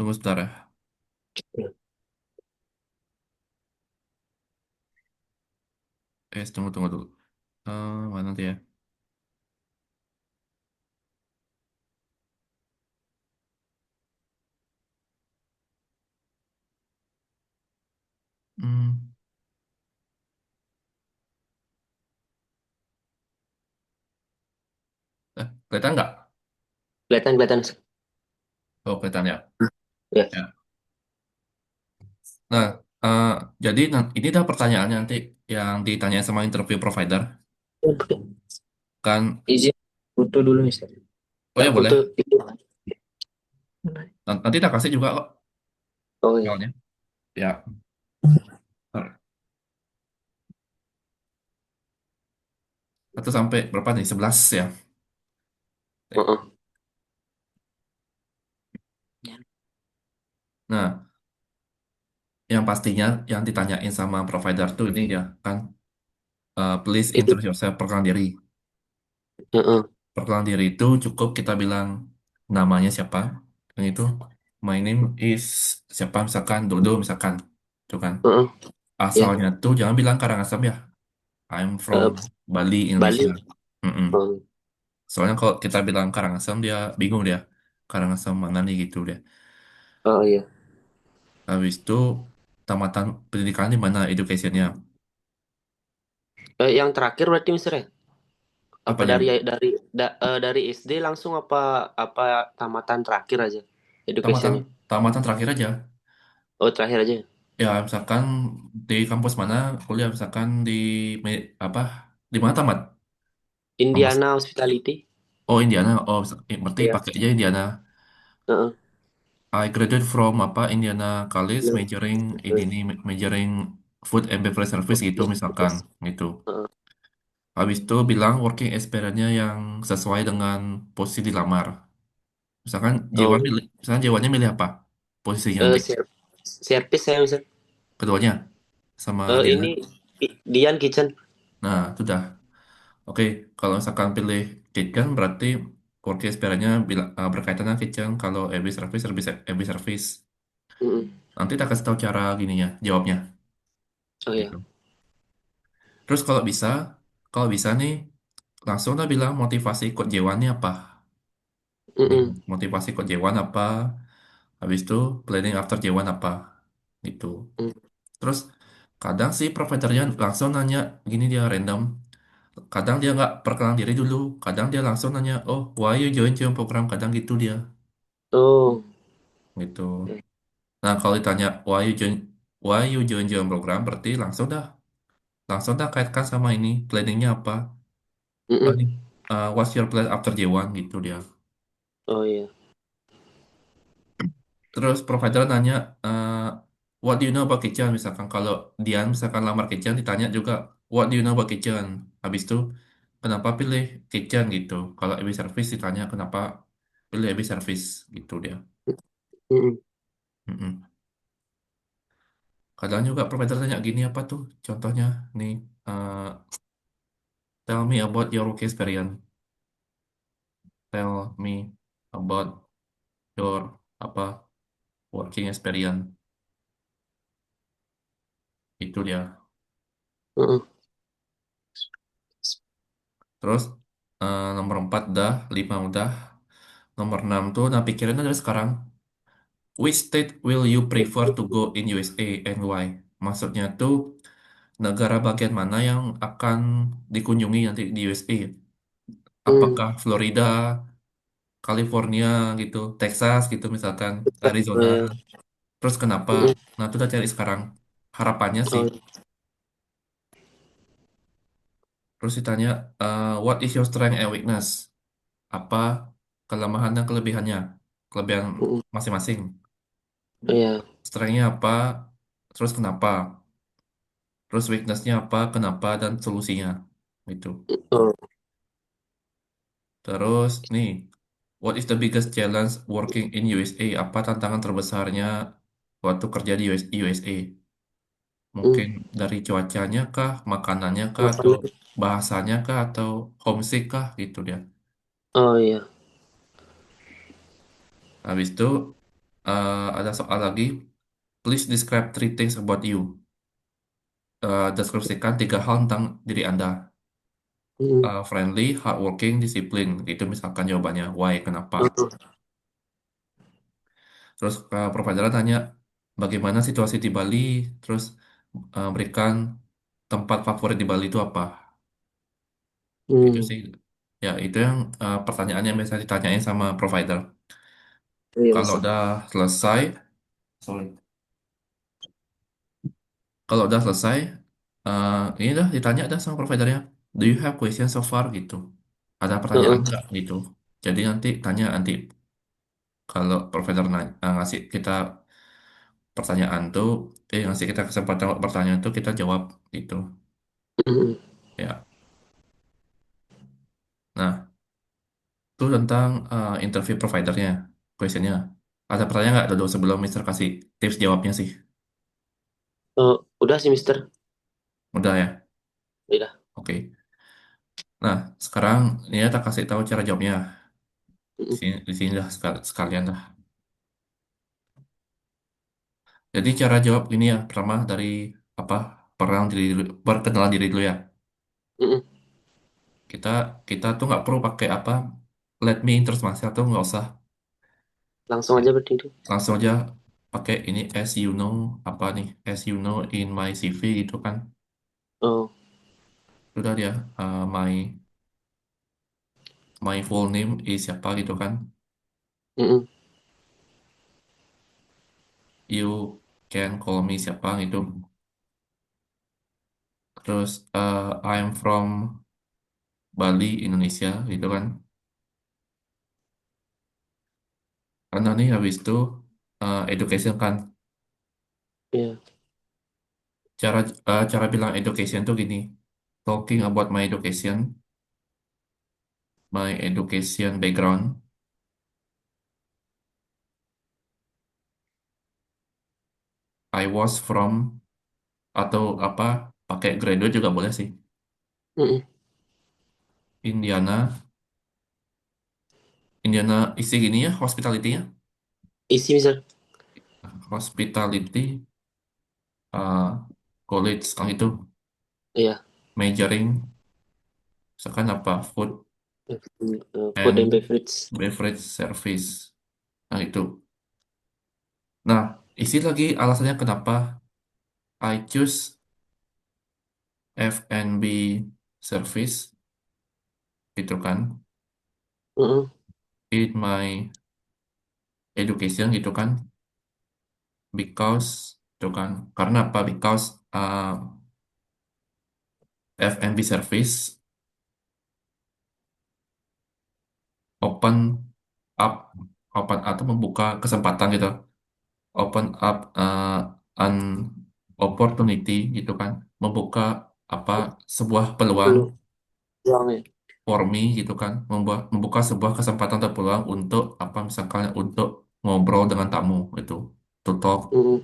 Tunggu sebentar ya. Tunggu dulu. Mana nanti ya? Hmm, kelihatan nggak? Kelihatan, kelihatan. Oh, kelihatan ya. Ya. Ya. Nah, eh, jadi ini dah pertanyaannya nanti yang ditanya sama interview provider. Kan, Izin foto dulu, Mister. oh Tak ya foto boleh. itu. Nanti tak kasih juga kok Oh iya. soalnya. Ya. Ntar. 1 sampai berapa nih? 11 ya. Heeh. Nah, yang pastinya yang ditanyain sama provider tuh ini ya kan. Please Itu. introduce yourself, perkenalan diri. Heeh. Perkenalan diri itu cukup kita bilang namanya siapa. Dan itu, my name is siapa misalkan, Dodo misalkan. Itu kan. Heeh. Ya. Asalnya tuh jangan bilang Karangasem ya. I'm from Eh, Bali, Indonesia. Bali. Mm-mm. Oh, Soalnya kalau kita bilang Karangasem dia bingung dia. Karangasem mana nih gitu dia. oh iya. Habis itu tamatan pendidikan di mana educationnya. Yang terakhir berarti, Mister ya? Apa Apanya? dari SD langsung, apa tamatan terakhir aja Tamatan educationnya? tamatan terakhir aja. Oh, terakhir aja. Ya misalkan di kampus mana kuliah misalkan di apa di mana tamat? Kampus. Indiana Hospitality. Oh Indiana. Oh berarti Iya. pakai aja Indiana. Heeh. I graduate from apa Indiana College Iya. majoring ini majoring food and beverage service gitu misalkan gitu. Heeh. Habis itu bilang working experience-nya yang sesuai dengan posisi dilamar. Misalkan Oh, Jiwannya milih apa? Posisinya nanti. service saya, Mister. Keduanya sama Diana. Ini Dian Kitchen. Nah, sudah. Oke, kalau misalkan pilih kitchen berarti working experience-nya berkaitan dengan kitchen. Kalau AB service. Mm-mm. Nanti kita kasih tahu cara gininya, jawabnya. Oh ya. Gitu. Terus kalau bisa nih, langsung lah bilang motivasi ikut J1 ini apa? Nih, Mm-mm. motivasi ikut J1 apa? Habis itu planning after J1 apa? Gitu. Mm. Terus kadang sih providernya langsung nanya gini dia random. Kadang dia nggak perkenalan diri dulu. Kadang dia langsung nanya, oh why you join program? Kadang gitu dia. Oh. Gitu. Nah kalau ditanya why you join program berarti langsung dah kaitkan sama ini planningnya apa? Ini, Mm-mm. what's your plan after J1 gitu dia. Oh iya. Terus provider nanya, what do you know about kitchen? Misalkan kalau dia misalkan lamar kitchen ditanya juga, what do you know about kitchen? Habis itu, kenapa pilih kitchen gitu? Kalau AB service ditanya kenapa pilih AB service gitu dia. Mm-mm. Mm-mm. Kadang juga provider tanya gini apa tuh? Contohnya nih, uh, tell me about your work experience. Tell me about your apa working experience. Itu dia. Mm-mm. Terus nomor 4 udah, 5 udah. Nomor 6 tuh, nah pikirin aja sekarang. Which state will you prefer to go in USA and why? Maksudnya tuh, negara bagian mana yang akan dikunjungi nanti di USA? Mm. Apakah Florida, California gitu, Texas gitu misalkan, Oh Arizona. iya. Terus kenapa? Mm-mm. Nah, itu udah cari sekarang. Harapannya sih. Oh, Terus ditanya, what is your strength and weakness? Apa kelemahan dan kelebihannya? Kelebihan mm-mm. masing-masing. Oh iya. Strength-nya apa? Terus kenapa? Terus weakness-nya apa? Kenapa? Dan solusinya. Itu. Oh. Terus nih, what is the biggest challenge working in USA? Apa tantangan terbesarnya waktu kerja di USA? Mungkin Mm. dari cuacanya kah, makanannya kah, atau Makan. bahasanya kah, atau homesick kah, gitu dia. Oh iya. Habis itu Ada soal lagi. Please describe three things about you. Deskripsikan tiga hal tentang diri Anda. Mm-mm. Friendly, hardworking, disiplin. Itu misalkan jawabannya. Why? Kenapa? Mm-mm. Terus provider tanya bagaimana situasi di Bali. Terus berikan tempat favorit di Bali itu apa? Itu Hmm. sih. Ya, itu yang pertanyaan yang biasa ditanyain sama provider. Iya Kalau Mas. udah selesai, sorry. Kalau udah selesai, ini dah ditanya dah sama providernya. Do you have question so far gitu? Ada pertanyaan Heeh. nggak gitu? Jadi nanti tanya nanti kalau provider ngasih kita pertanyaan tuh, ngasih kita kesempatan buat pertanyaan tuh kita jawab gitu. Mm-mm. Ya. Nah, itu tentang interview providernya, questionnya. Ada pertanyaan nggak Dodo sebelum Mister kasih tips jawabnya sih? Udah sih Mister. Udah ya? Udah. Oke. Nah, sekarang ini kita kasih tahu cara jawabnya. Mm-mm. Di sini dah sekalian dah. Jadi cara jawab ini ya, pertama dari apa? Perkenalan diri dulu ya. Mm-mm. Kita kita tuh nggak perlu pakai apa? Let me terus masih atau nggak usah. Langsung Ya, aja berdiri. langsung aja pakai ini as you know apa nih? As you know in my CV gitu kan. Oh. Sudah dia my full name is siapa gitu kan. Mm-mm. You can call me siapa gitu. Terus I'm from Bali, Indonesia gitu kan. Karena nih habis itu education kan. Iya. Cara bilang education tuh gini. Talking about my education background. I was from atau apa pakai graduate juga boleh sih. Mm-mm. Indiana, Indiana isi gini ya hospitality-nya. Isi Mister. Hospitality uh, college kan itu Iya. majoring misalkan apa food Food and and beverage. beverage service. Nah itu. Nah, isi lagi alasannya kenapa I choose F&B service gitu kan Mm-mm. in my education gitu kan because itu kan karena apa because F&B service open up atau membuka kesempatan gitu open up an opportunity gitu kan membuka apa sebuah peluang Belum. Uang ya. for me gitu kan membuka sebuah kesempatan atau peluang untuk apa misalkan untuk ngobrol dengan tamu itu to talk Mm-mm.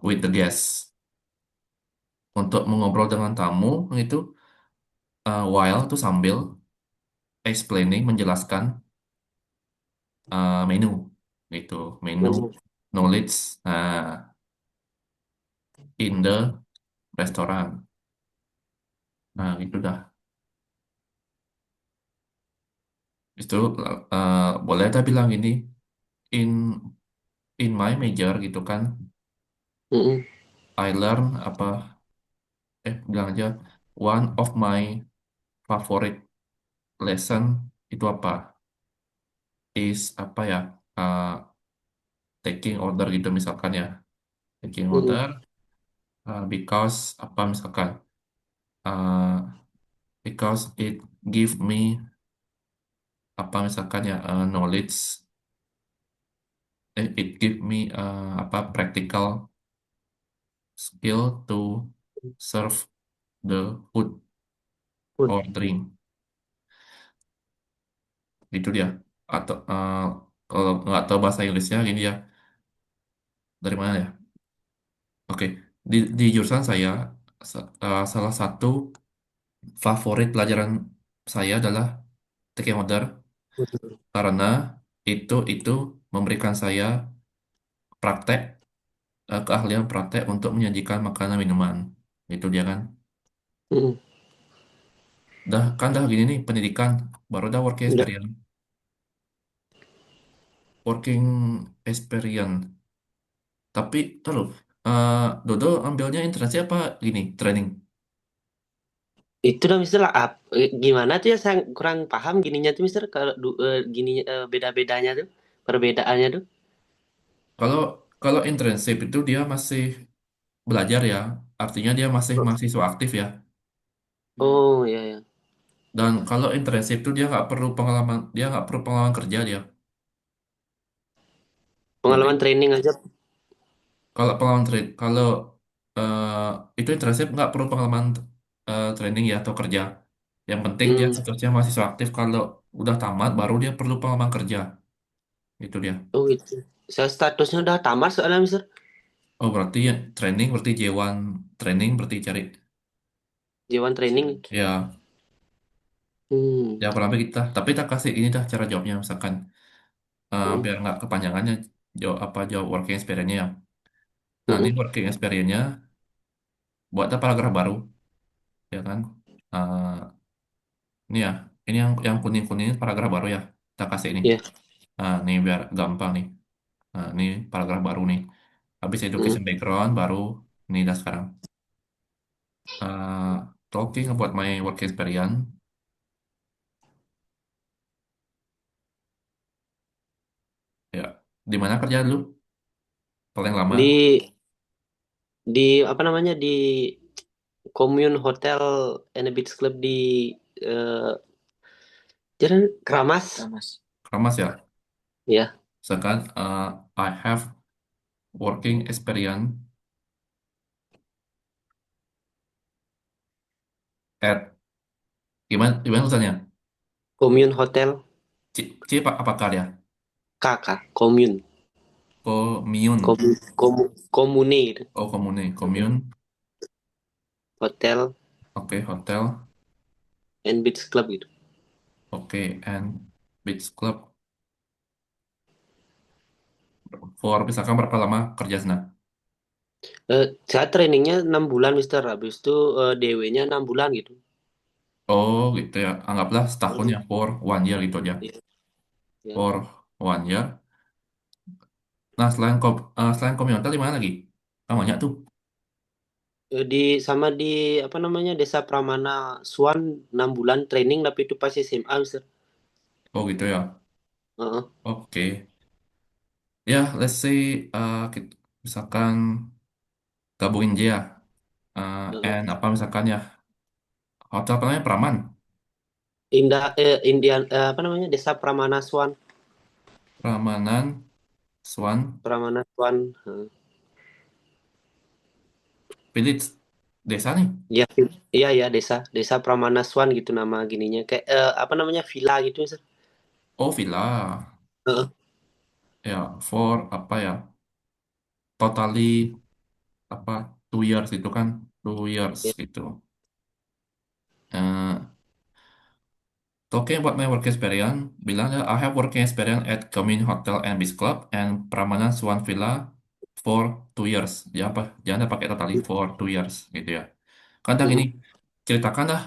with the guests untuk mengobrol dengan tamu itu while itu sambil explaining menjelaskan menu gitu menu Mm-mm. knowledge in the restoran nah itu dah itu boleh kita bilang ini in in my major gitu kan Mm-mm. I learn apa bilang aja one of my favorite lesson itu apa is apa ya uh, taking order gitu misalkan ya taking Mm-mm. order because apa misalkan uh, because it give me apa misalkan ya knowledge it give me apa practical skill to serve the food Food. or drink itu dia atau kalau nggak tahu bahasa Inggrisnya gini ya dari mana ya oke di jurusan saya salah satu favorit pelajaran saya adalah taking order Mm-mm. karena itu memberikan saya praktek, keahlian praktek untuk menyajikan makanan minuman. Itu dia kan. Mm-mm. Dah gini nih pendidikan, baru dah working Udah. experience. Working experience. Tapi terus, Dodo ambilnya internship apa gini, training? Itu dah Mister lah. Gimana tuh ya saya kurang paham gininya tuh Mister kalau gini beda-bedanya tuh perbedaannya tuh. Kalau kalau internship itu dia masih belajar ya, artinya dia masih mahasiswa aktif ya. Oh ya ya. Dan kalau internship itu dia nggak perlu pengalaman kerja dia. Jadi Pengalaman training aja. kalau itu internship nggak perlu pengalaman training ya atau kerja. Yang penting dia Hmm. statusnya mahasiswa aktif. Kalau udah tamat baru dia perlu pengalaman kerja. Itu dia. Oh gitu. Saya statusnya udah tamat soalnya Mister. Oh berarti ya training berarti J1 training berarti cari J1 training. ya Hmm. ya berapa kita. Tapi kita kasih ini dah cara jawabnya misalkan Hmm. biar nggak kepanjangannya jawab working experience-nya ya. Nah ini Hmm. working experience-nya buatnya paragraf baru ya kan. Eh, ini ya ini yang kuning kuning ini paragraf baru ya kita kasih ini. Ya. Nah ini biar gampang nih. Nah ini paragraf baru nih. Habis Hmm. education background baru ini dah sekarang. Eh, Talking about my work experience ya. Di mana kerja dulu paling lama? Di apa namanya di Commune Hotel and Beach Club di eh, Jalan Keramas. Keramas. Kramas ya. Ya. Misalkan I have working experience at gimana gimana tulisannya? Commune Hotel Apakah ya? KK Commune. Commune. Komune gitu. Oh commune. Hotel Oke hotel. and Beach Club gitu. Oke and beach club. For misalkan berapa lama kerja sana? Saya trainingnya 6 bulan Mister. Habis itu DW-nya 6 bulan gitu. Oh gitu ya. Anggaplah setahun ya for 1 year gitu aja. Iya, iya. For 1 year. Nah selain komunitas di mana lagi? Ah, banyak tuh. Sama di apa namanya Desa Pramana Swan 6 bulan training tapi itu pas SMA Mister. Oh gitu ya. Heeh, Oke. Ya, let's say misalkan gabungin dia. heeh. And apa misalkan ya hotel apa namanya Praman. Indian apa namanya Desa Pramana Swan. Pramanan Swan Pramana Swan. Heeh. Village desa nih. Iya, iya ya desa Desa Pramana Swan gitu nama gininya kayak apa namanya villa gitu Mister. Oh villa. Heeh. Ya for apa ya totally apa 2 years itu kan 2 years Ya. gitu. Eh, Talking about my work experience, bilang ya, I have working experience at Community Hotel and Beach Club and Pramana Swan Villa for 2 years. Ya apa? Jangan pakai totally for 2 years gitu ya. Kadang ini Heeh. ceritakan dah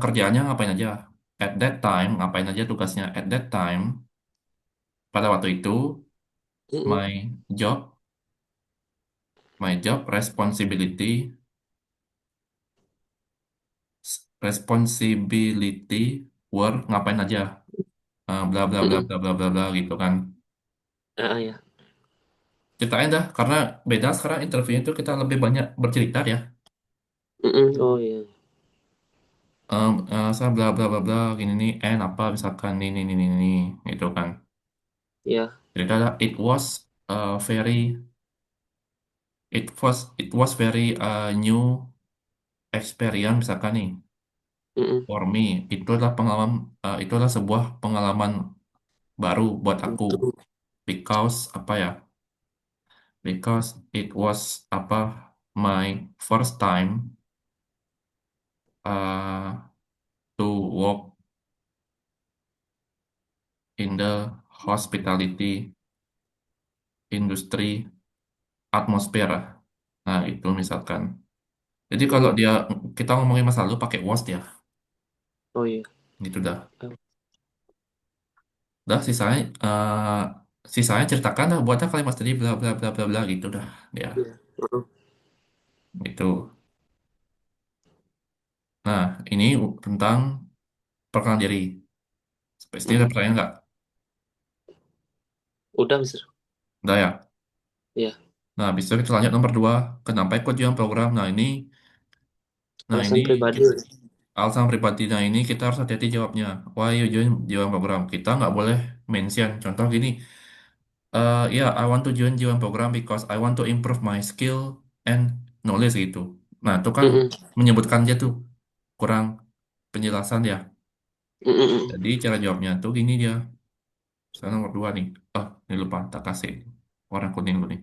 kerjaannya ngapain aja. At that time ngapain aja tugasnya. At that time pada waktu itu Heeh. my job responsibility were ngapain aja. Bla bla bla Heeh. bla bla bla bla gitu kan. Ah, ya. Ceritain dah, karena beda sekarang interviewnya itu kita lebih banyak bercerita ya. Heeh. Oh iya. Saya bla bla bla bla gini nih, apa misalkan ini gitu kan. Ya. Cerita dah, it was very new experience misalkan nih Heeh. for me. Itu adalah sebuah pengalaman baru buat aku Itu. because apa ya? Because it was apa my first time uh, to work in the hospitality, industri, atmosfer. Nah, itu misalkan. Jadi kalau Mm-mm. dia kita ngomongin masa lalu pakai was ya, Oh iya. gitu dah. Dah sisanya ceritakan dah buatnya kalimat tadi bla bla bla bla bla gitu dah. Ya, Iya. Mm-mm. itu. Nah, ini tentang perkenalan diri. Pasti ada Mm-mm. pertanyaan nggak? Udah, Mister. Udah ya. Iya. Nah, bisa kita lanjut nomor dua. Kenapa ikut jualan program? Nah ini Alasan pribadi. alasan pribadi. Nah ini kita harus hati-hati jawabnya. Why you join jualan program? Kita nggak boleh mention. Contoh gini, ya, I want to join J1 program because I want to improve my skill and knowledge gitu. Nah, itu kan Mm-mm. menyebutkan dia tuh kurang penjelasan ya. Mm-mm. Jadi cara jawabnya tuh gini dia. Sekarang nomor dua nih. Oh, ini lupa tak kasih warna kuning dulu nih.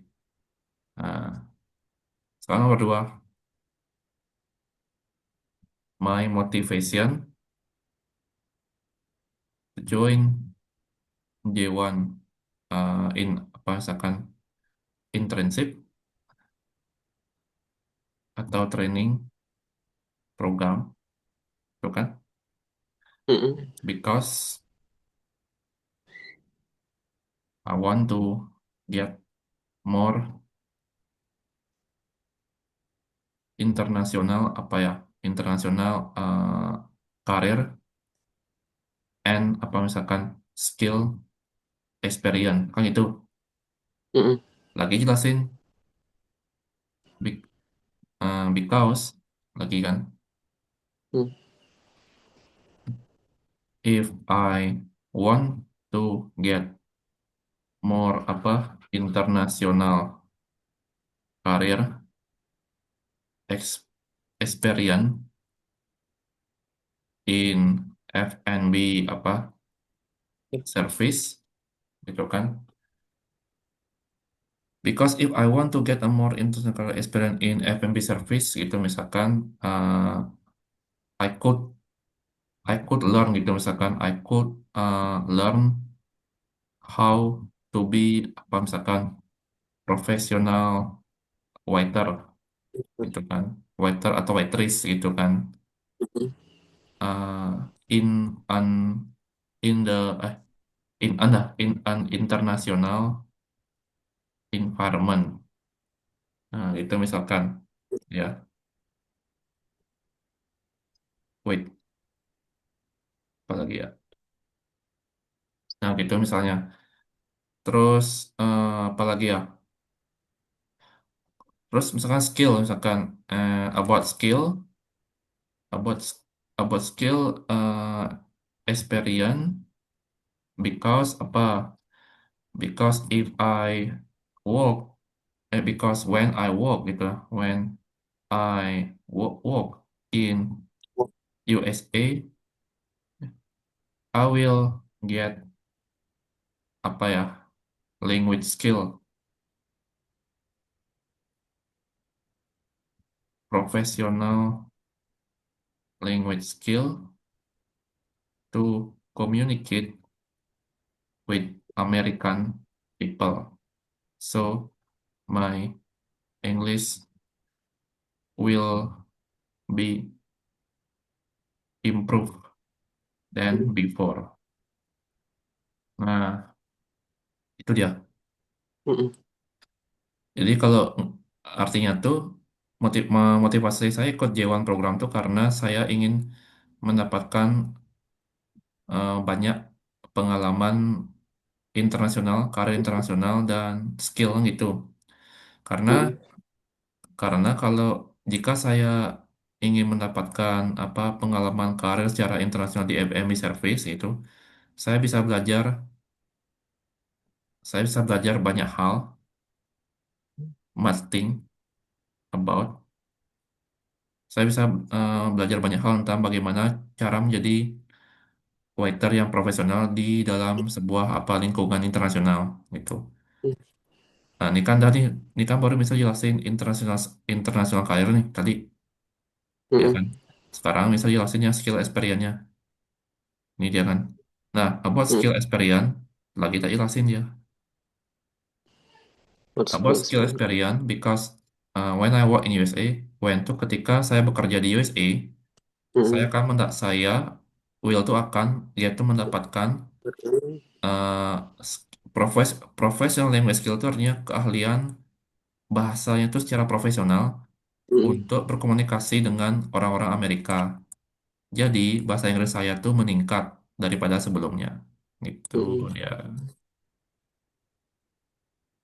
Nah, sekarang nomor dua. My motivation to join J1 in apa misalkan internship atau training program, itu kan? Mm-mm. Because I want to get more internasional apa ya internasional karir and apa misalkan skill experience kan itu Mm-mm. lagi jelasin because lagi kan Mm. if I want to get more apa internasional karir ex experience in F&B apa service gitu kan. Because if I want to get a more international experience in F&B service gitu misalkan I could learn gitu misalkan I could learn how to be apa misalkan professional waiter gitu kan waiter atau waitress gitu kan Mm-mm. in an in the in an international environment. Nah, itu misalkan ya wait apa lagi ya. Nah, gitu misalnya. Terus apa lagi ya? Terus misalkan skill, misalkan about skill, about about skill experience because apa? Because if I work, because when I work gitu, when I work in USA, I will get apa ya? Language skill, professional language skill to communicate with American people. So my English will be improved than before. Nah, itu dia. Mm-mm. Jadi kalau artinya tuh motivasi saya ikut J1 program tuh karena saya ingin mendapatkan banyak pengalaman internasional, karir internasional dan skill gitu. Karena Mm-mm. Karena kalau jika saya ingin mendapatkan apa pengalaman karir secara internasional di FMI Service itu, saya bisa belajar, saya bisa belajar banyak hal, much thing about. Saya bisa belajar banyak hal tentang bagaimana cara menjadi waiter yang profesional di dalam sebuah apa lingkungan internasional gitu. Nah, ini kan baru bisa jelasin internasional internasional karir nih tadi, ya Mm-mm. kan? Sekarang bisa jelasin yang skill experience-nya. Ini dia kan. Nah, about Mm-mm. skill experience. lagi tak jelasin ya. What About skill skill experience? experience because when I work in USA, when tuh ketika saya bekerja di USA, saya Mm-mm. akan will tuh akan yaitu mendapatkan Mm-mm. uh, professional language skill itu artinya keahlian bahasanya itu secara profesional Mm-mm. untuk berkomunikasi dengan orang-orang Amerika. Jadi bahasa Inggris saya tuh meningkat daripada sebelumnya. Gitu Mm-mm. ya.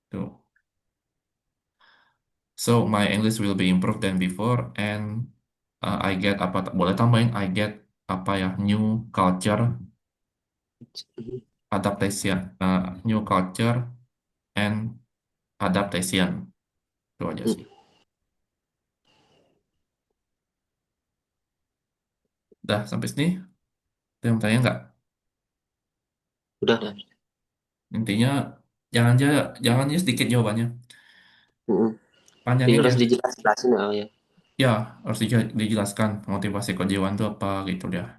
Tuh. So my English will be improved than before and I get apa boleh tambahin I get apa ya new culture adaptation new culture and adaptation itu aja sih. Mm-mm. Dah sampai sini. Ada yang tanya nggak? Udah. Intinya jangan aja jangan aja sedikit jawabannya. Mm-mm. Jadi Panjangin ya. harus dijelasin oh ya. Ya harus dijelaskan motivasi kejiwaan itu apa gitu dia.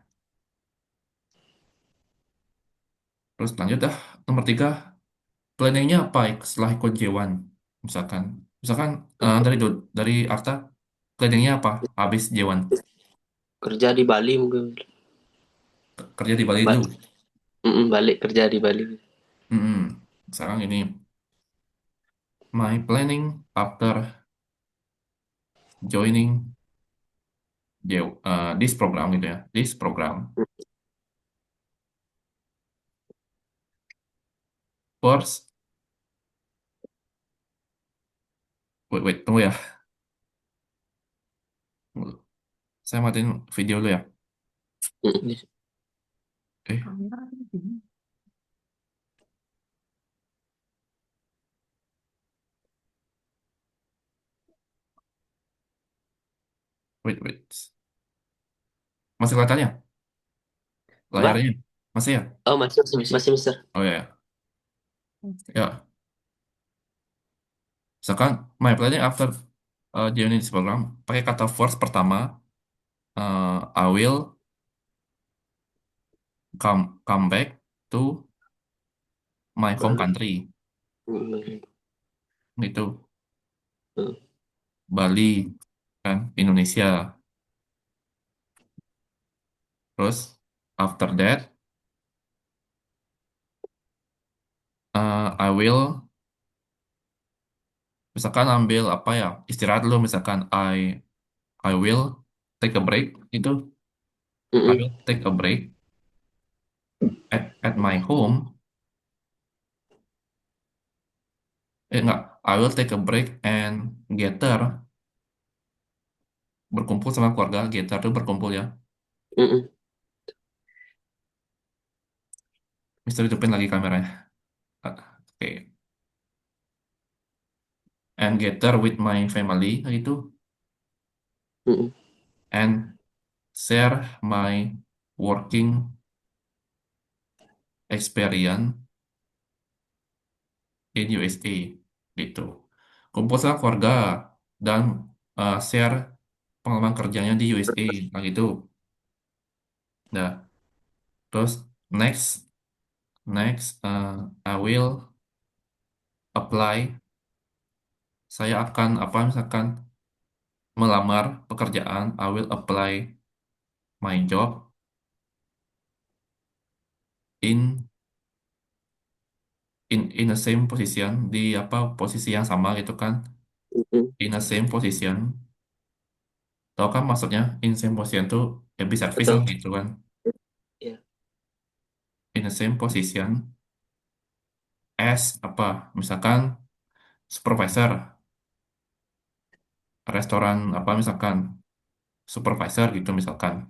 Terus lanjut dah nomor tiga. Planningnya apa setelah ikut J1? Misalkan, misalkan dari Arta, planningnya apa habis J1? Kerja di Bali mungkin. Kerja di Bali Ba dulu. Mm-mm, balik kerja di Bali. Mm-mm. Sekarang ini, my planning after joining this program gitu ya. This program. First, wait, tunggu ya. Saya matiin video dulu ya. Mm-mm. Eh, wait. Masih kelihatan ya? Apa? Layarnya? Masih ya? Oh, masih Mister. Oh ya. Ya. Misalkan, my planning after joining this program, pakai kata first pertama, I will come back to my home Bali. country Mm-mm. gitu Mm. Bali kan Indonesia terus after that I will misalkan ambil apa ya istirahat dulu misalkan I will take a break itu I Mm-mm. will take a break at my home enggak I will take a break and gather berkumpul sama keluarga gather tuh berkumpul ya Mm-mm. Mister hidupin lagi kameranya. Oke and gather with my family gitu Mm-mm. and share my working experience in USA gitu. Kumpul sama keluarga dan share pengalaman kerjanya di USA nah gitu. Nah, terus next I will apply saya akan apa misalkan melamar pekerjaan I will apply my job in in the same position di apa posisi yang sama gitu kan Mm-mm. in the same position. Tahu kan maksudnya in same position tuh ya bisa service lah Betul. gitu kan. Ya. In the same position as apa? Misalkan supervisor restoran apa misalkan supervisor gitu misalkan.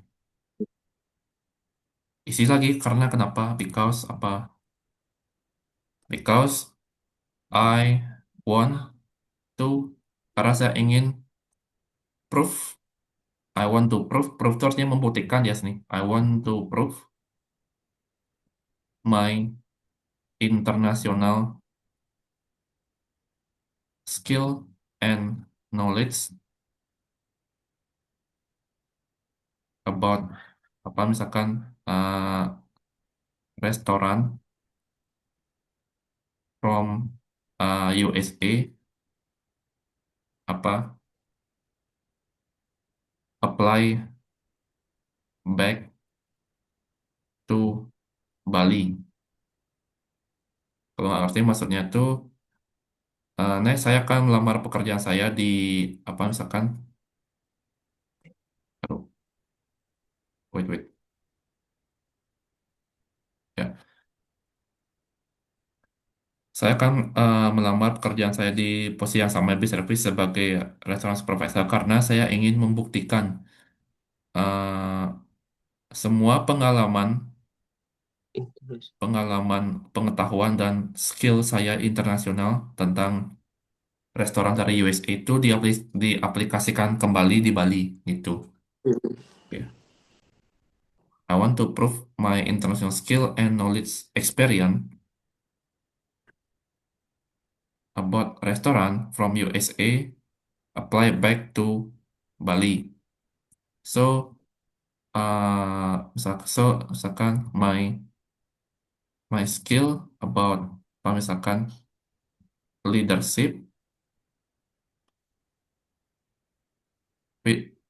Isi lagi karena kenapa? Because apa? Because I want to karena saya ingin proof I want to proof itu artinya membuktikan ya sini. I want to prove my international skill and knowledge about apa misalkan restoran from USA apa apply back to Bali. Kalau nggak ngerti maksudnya tuh, nah saya akan melamar pekerjaan saya di apa misalkan, aduh, wait wait ya, saya akan melamar pekerjaan saya di posisi yang sama di service sebagai restoran supervisor karena saya ingin membuktikan eh, semua pengalaman Terus. pengalaman pengetahuan dan skill saya internasional tentang restoran dari USA itu diaplikasikan kembali di Bali gitu. Mm-mm. Ya. I want to prove my international skill and knowledge experience about restaurant from USA apply back to Bali. So, misalkan my skill about misalkan leadership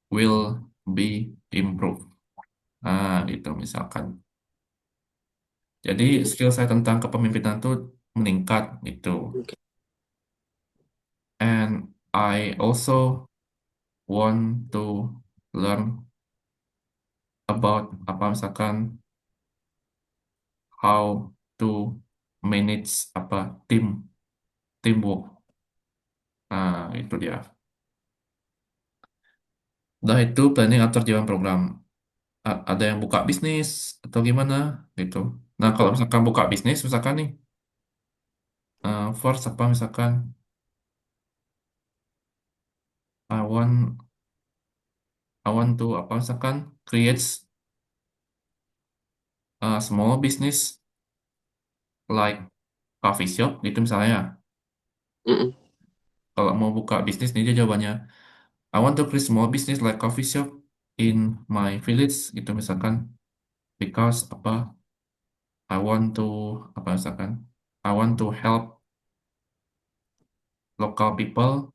will be improved. Nah, gitu misalkan. Jadi Mm-mm. skill saya tentang kepemimpinan tuh meningkat gitu. Oke. And I also want to learn about apa misalkan how to manage apa teamwork. Nah, itu dia. Udah itu planning atau jalan program. Ada yang buka bisnis atau gimana gitu. Nah, kalau misalkan buka bisnis misalkan nih, first apa misalkan I want to apa misalkan create a small business like coffee shop gitu misalnya. Mm-mm. Kalau mau buka bisnis nih dia jawabannya, I want to create small business like coffee shop in my village gitu misalkan, because apa I want to apa misalkan I want to help local people.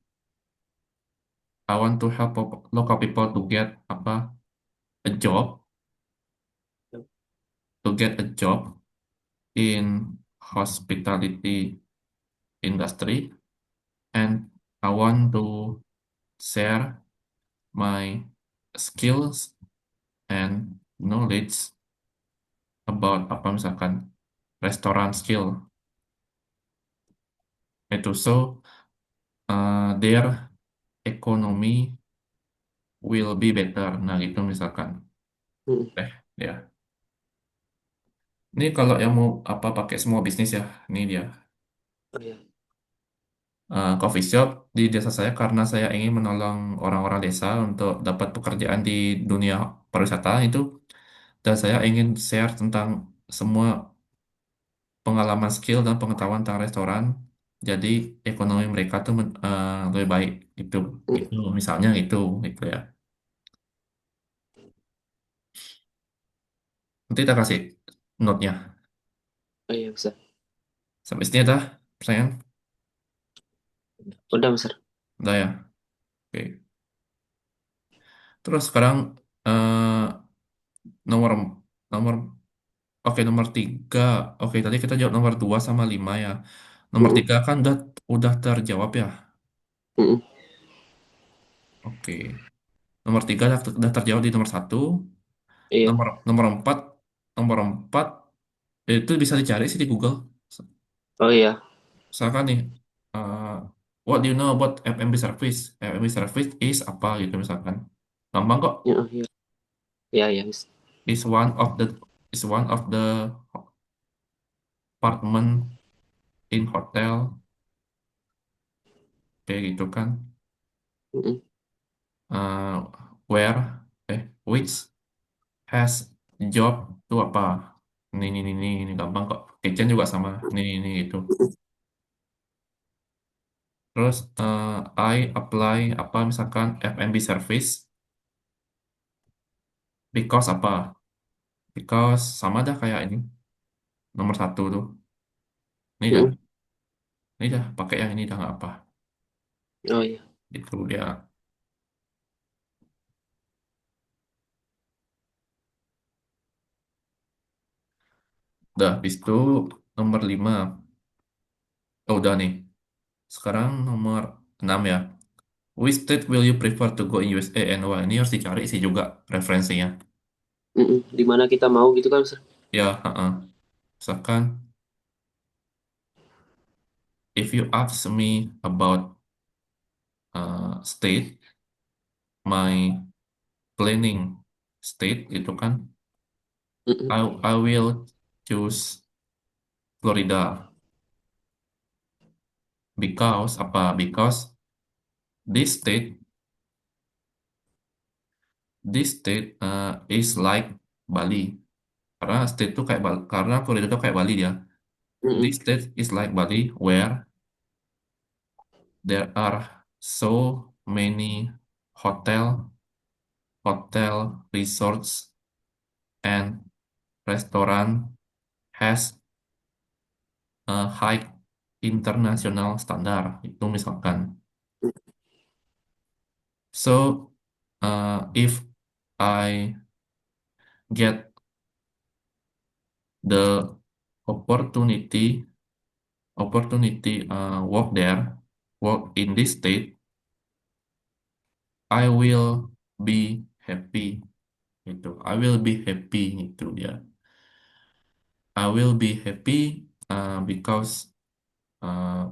I want to help local people to get apa a job in hospitality industry, and I want to share my skills and knowledge about apa misalkan restoran skill itu, so their economy will be better. Nah gitu misalkan. Mm-mm. Ya, ini kalau yang mau apa pakai semua bisnis ya, ini dia. Oh iya. Coffee shop di desa saya karena saya ingin menolong orang-orang desa untuk dapat pekerjaan di dunia pariwisata itu, dan saya ingin share tentang semua pengalaman skill dan pengetahuan tentang restoran, jadi ekonomi mereka tuh lebih baik gitu. Mm. Gitu misalnya gitu gitu ya. Nanti kita kasih note-nya. Oh iya bisa. Sampai sini dah sayang. Udah besar. Udah ya. Oke. Terus sekarang eh, nomor nomor oke, nomor tiga. Oke, tadi kita jawab nomor dua sama lima ya. Nomor Mm-mm. tiga kan udah terjawab ya. Mm-mm. Oke. Nomor tiga udah terjawab di nomor satu. Iya. Nomor empat, nomor empat itu bisa dicari sih di Google. Oh iya. Misalkan nih, eh, what do you know about FMB service? FMB service is apa gitu misalkan. Gampang kok. Ya, oh iya. Iya iya bisa. Is one of the apartment in hotel kayak gitu kan. Mm-mm. Eh, where which has job itu apa? Ini gampang kok. Kitchen juga sama. Ini itu. Terus I apply apa misalkan F&B service because apa? Because sama dah kayak ini nomor satu tuh. Ini dah. Mm-mm. Ini dah pakai yang ini dah nggak apa. Oh iya. Itu dia. Udah, habis itu nomor 5. Oh, udah nih. Sekarang nomor 6 ya. Which state will you prefer to go in USA and why? Ini harus dicari sih juga referensinya. Di mana kita mau gitu kan, Mister? Ya, misalkan if you ask me about state, my planning state itu kan, Mm-mm. I will choose Florida because apa? Because this state is like Bali. Karena state itu kayak karena Florida itu kayak Bali dia. This Mm-mm. state is like Bali where there are so many hotel, resorts, and restaurant has a high international standard. Itu misalkan. So, if I get the opportunity work there, work in this state, I will be happy. Itu, I will be happy itu dia. I will be happy because uh,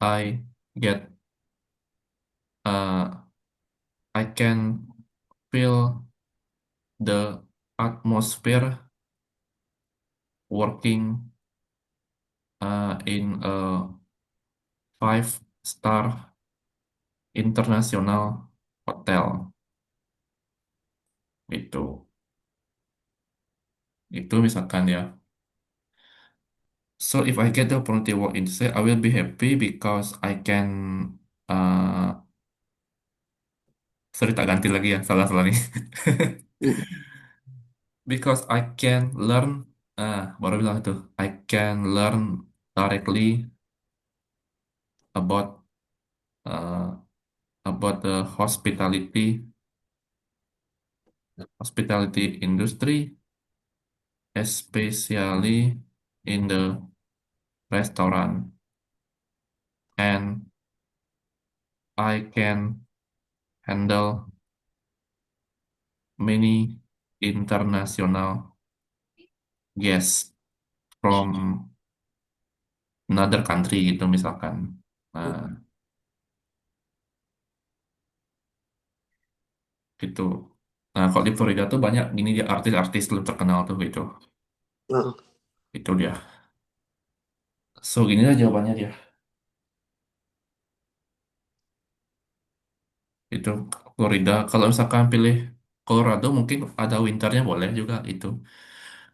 I get uh, I can feel the atmosphere working in a five-star international hotel. Itu misalkan ya. So if I get the opportunity to work in sales, I will be happy because I can sorry tak ganti lagi ya, salah-salah nih. Mm-mm. Because I can learn, baru bilang itu, I can learn directly about uh, the hospitality industry, especially in the restaurant, and I can handle many international guests from another country gitu misalkan. Nah, gitu. Nah, kalau di Florida tuh banyak gini dia artis-artis belum terkenal tuh gitu. Oh, Itu dia. So, gini lah jawabannya dia. Itu Florida. Kalau misalkan pilih Colorado mungkin ada winternya boleh juga itu.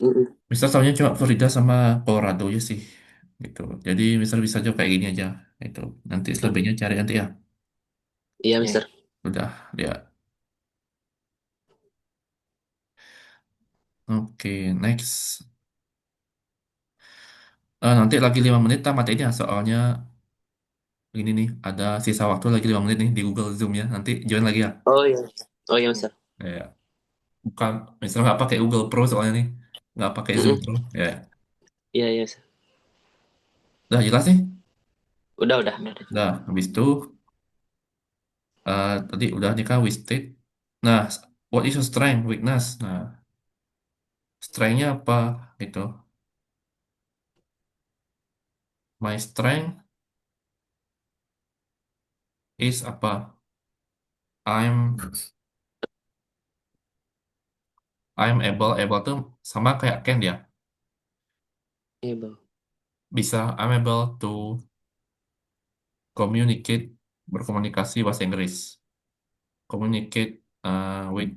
mm-mm. Misal soalnya cuma Florida sama Colorado ya sih. Gitu. Jadi misal bisa aja kayak gini aja. Itu. Nanti Oh, selebihnya cari nanti ya. iya, Hmm. Mister. Udah, dia. Oke, next. Nanti lagi 5 menit tamat ini ya, soalnya ini nih, ada sisa waktu lagi 5 menit nih di Google Zoom ya. Nanti join lagi ya. Oh iya. Oh iya, Mister. Ya, bukan, misalnya nggak pakai Google Pro soalnya nih. Nggak pakai Zoom Mm-mm. Pro. Ya, Iya, iya, Mister. udah jelas nih. Udah. Udah, habis itu tadi udah nikah with state. Nah, what is your strength, weakness? Nah, strength-nya apa? Gitu. My strength is apa? I'm able tuh sama kayak Ken ya. Iya, Bang. Bisa I'm able to communicate, berkomunikasi bahasa Inggris. Communicate with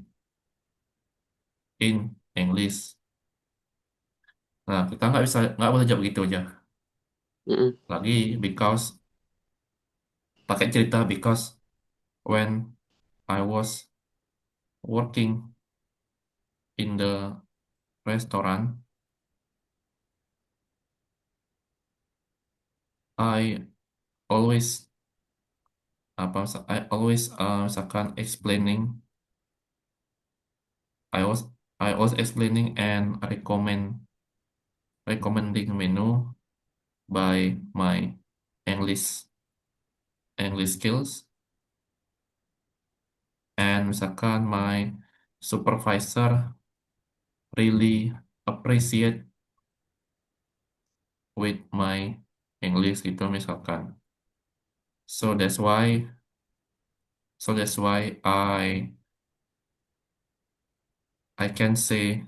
in English. Nah, kita nggak boleh jawab gitu aja. Mm-mm. Lagi because pakai cerita because when I was working in the restaurant, I always I always misalkan explaining I was explaining and recommending menu by my English English skills, and misalkan my supervisor really appreciate with my English gitu misalkan. So that's why I can say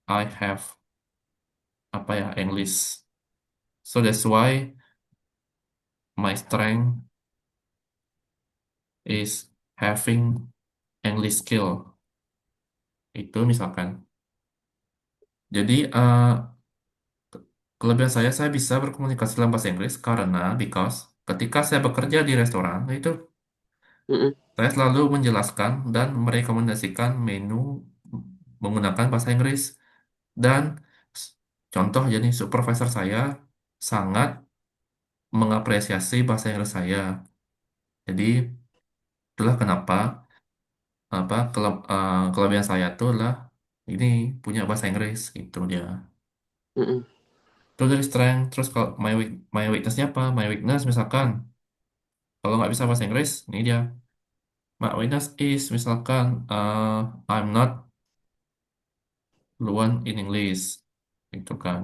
I have apa ya English. So that's why my strength is having English skill. Itu misalkan. Jadi kelebihan saya bisa berkomunikasi dalam bahasa Inggris karena ketika saya bekerja di restoran itu Mm-mm. saya selalu menjelaskan dan merekomendasikan menu menggunakan bahasa Inggris. Dan s- contoh jadi supervisor saya sangat mengapresiasi bahasa Inggris saya. Jadi itulah kenapa kelebihan saya tuh adalah ini punya bahasa Inggris itu dia. Mm-mm. Itu dari strength. Terus kalau my weaknessnya apa? My weakness misalkan kalau nggak bisa bahasa Inggris, ini dia. My weakness is misalkan I'm not fluent in English, itu kan.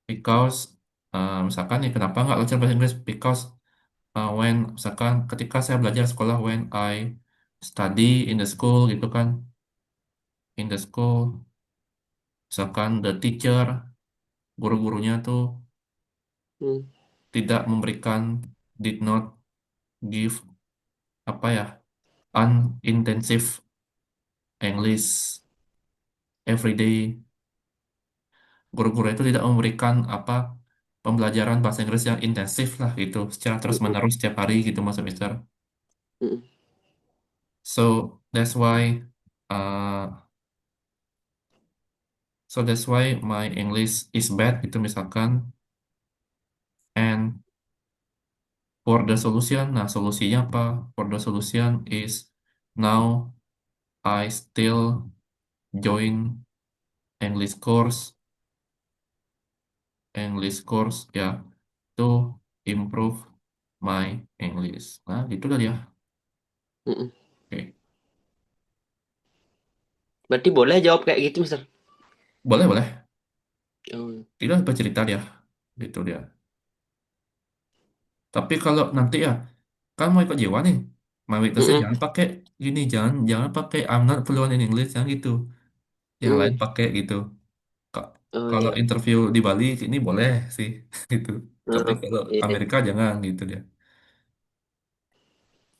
Because misalkan nih kenapa nggak lancar bahasa Inggris? Because when misalkan ketika saya belajar sekolah, when I study in the school gitu kan, in the school, misalkan the teacher, guru-gurunya tuh Mm. tidak memberikan, did not give apa ya, unintensive English every day. Guru-guru itu tidak memberikan pembelajaran bahasa Inggris yang intensif lah gitu, secara Mm-mm. terus-menerus setiap hari gitu mas semester. Mm-mm. So that's why uh, my English is bad itu misalkan. And for the solution, nah solusinya apa? For the solution is now I still join English course, ya, to improve my English. Nah, gitu dah ya. Mm-mm. Oke. Berarti boleh jawab kayak gitu, Mister? Boleh, boleh. Oh. Tidak bercerita dia. Gitu dia. Tapi kalau nanti ya, kan mau ikut jiwa nih. Mayoritasnya Mm-mm. jangan pakai gini, jangan jangan pakai I'm not fluent in English, jangan gitu. Yang lain Mm. pakai gitu. Ka- Oh Kalau iya. interview di Bali ini boleh sih gitu. Tapi Heeh. kalau Iya. Amerika jangan gitu dia.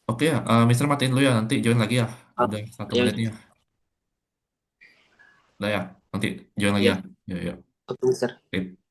Oke ya, Mister matiin dulu ya, nanti join lagi ya. Oh, Udah 1 menit ya, nih ya. Udah ya, nanti join lagi ya. ya. Ya, ya. Oke, Mister. Oke.